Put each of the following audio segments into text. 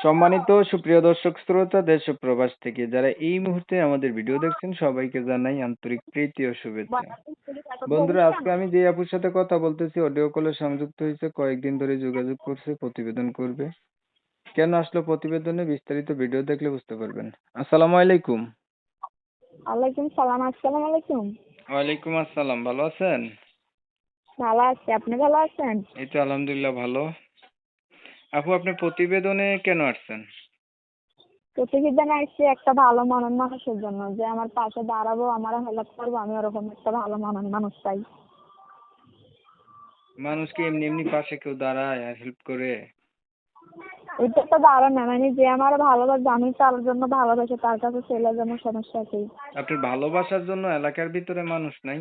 সম্মানিত সুপ্রিয় দর্শক শ্রোতা দেশ ও প্রবাস থেকে যারা এই মুহূর্তে আমাদের ভিডিও দেখছেন সবাইকে জানাই আন্তরিক প্রীতি ও শুভেচ্ছা। বন্ধুরা, আজকে আমি যে আপুর সাথে কথা বলতেছি অডিও কলে সংযুক্ত হয়েছে, কয়েকদিন ধরে যোগাযোগ করছে, প্রতিবেদন করবে। কেন আসলো প্রতিবেদনে বিস্তারিত ভিডিও দেখলে বুঝতে পারবেন। আসসালামু আলাইকুম। ওয়ালাইকুম সালাম। আসসালামু আলাইকুম। ওয়ালাইকুম আসসালাম, ভালো আছেন? ভালো আছি, আপনি ভালো আছেন? এই তো আলহামদুলিল্লাহ ভালো। আপু, আপনি প্রতিবেদনে কেন আসছেন? প্রতিবেদনে আসছি একটা ভালো মনের মানুষের জন্য, যে আমার পাশে দাঁড়াবো, আমার হেল্প করবো, আমি ওরকম একটা ভালো মনের মানুষ চাই। মানুষকে এমনি এমনি পাশে কেউ দাঁড়ায় আর হেল্প করে? এটা তো দাঁড়ানো মানে যে আমার ভালোবাসে, আমি তার জন্য ভালোবাসি, তার কাছে ছেলের জন্য সমস্যা কি? আপনার ভালোবাসার জন্য এলাকার ভিতরে মানুষ নাই?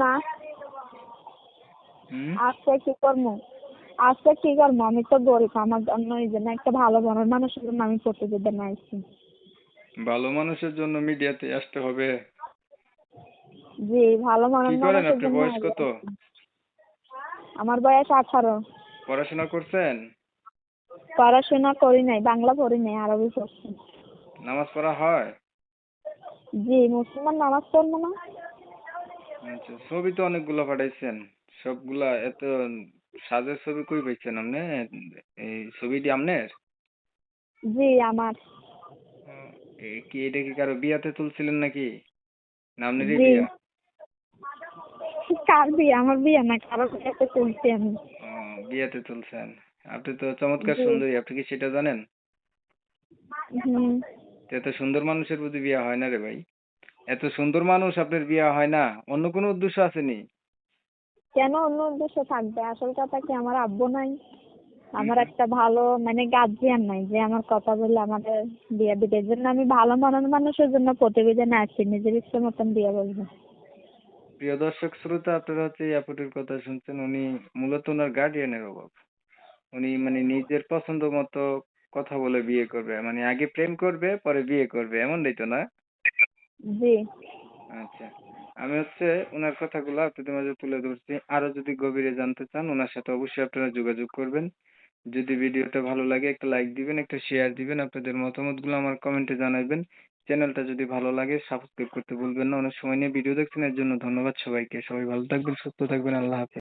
না, হুম। আজকে কি করবো? আজকে কি করবো? আমি তো গরিব, আমার জন্য এই জন্য একটা ভালো মনের মানুষের জন্য আমি প্রতিবেদনে আসছি। ভালো মানুষের জন্য মিডিয়াতে আসতে হবে? জি, ভালো কি মনের করেন মানুষের আপনি? জন্য বয়স আগে কত? আসছি। আমার বয়স 18। পড়াশোনা করছেন? পড়াশোনা করি নাই, বাংলা পড়ি নাই, আরবি পড়ছি। নামাজ পড়া হয়? জি, মুসলমান নামাজ পড়বো না? আচ্ছা, ছবি তো অনেকগুলা পাঠাইছেন। সবগুলা এত সাজের ছবি কই পাইছেন আপনি? এই ছবিটি আপনার? জি, আমার। এটা কি কারো বিয়াতে তুলছিলেন নাকি? না আপনারই জি, বিয়া? কার বিয়ে? আমার বিয়ে না, কারো বিয়েতে তুলছি আমি। ও, বিয়াতে তুলছেন। আপনি তো চমৎকার জি। সুন্দরী, আপনি কি সেটা জানেন? হুম। তো এত সুন্দর মানুষের প্রতি বিয়া হয় না রে ভাই। এত সুন্দর মানুষ আপনার বিয়া হয় না, অন্য কোনো উদ্দেশ্য আসেনি? কেন অন্য উদ্দেশ্য থাকবে? আসল কথা কি, আমার আব্বু নাই, হুম আমার হুম। একটা ভালো মানে গার্জিয়ান নাই যে আমার কথা বলে আমাদের বিয়ে দিবে। এর জন্য আমি ভালো মনের মানুষের জন্য প্রতিবেদনে আসছি, নিজের ইচ্ছে মতন বিয়ে বলবো। প্রিয় দর্শক শ্রোতা, আপনারা হচ্ছে এই আপুটির কথা শুনছেন। উনি মূলত ওনার গার্ডিয়ানের অভাব। উনি মানে নিজের পছন্দ মতো কথা বলে বিয়ে করবে, মানে আগে প্রেম করবে পরে বিয়ে করবে, এমনটাই তো না? জি। আচ্ছা, আমি হচ্ছে ওনার কথাগুলো আপনাদের মাঝে তুলে ধরছি। আরো যদি গভীরে জানতে চান ওনার সাথে অবশ্যই আপনারা যোগাযোগ করবেন। যদি ভিডিওটা ভালো লাগে একটা লাইক দিবেন, একটা শেয়ার দিবেন, আপনাদের মতামতগুলো আমার কমেন্টে জানাবেন। চ্যানেলটা যদি ভালো লাগে সাবস্ক্রাইব করতে ভুলবেন না। অনেক সময় নিয়ে ভিডিও দেখছেন, এর জন্য ধন্যবাদ সবাইকে। সবাই ভালো থাকবেন, সুস্থ থাকবেন। আল্লাহ হাফেজ।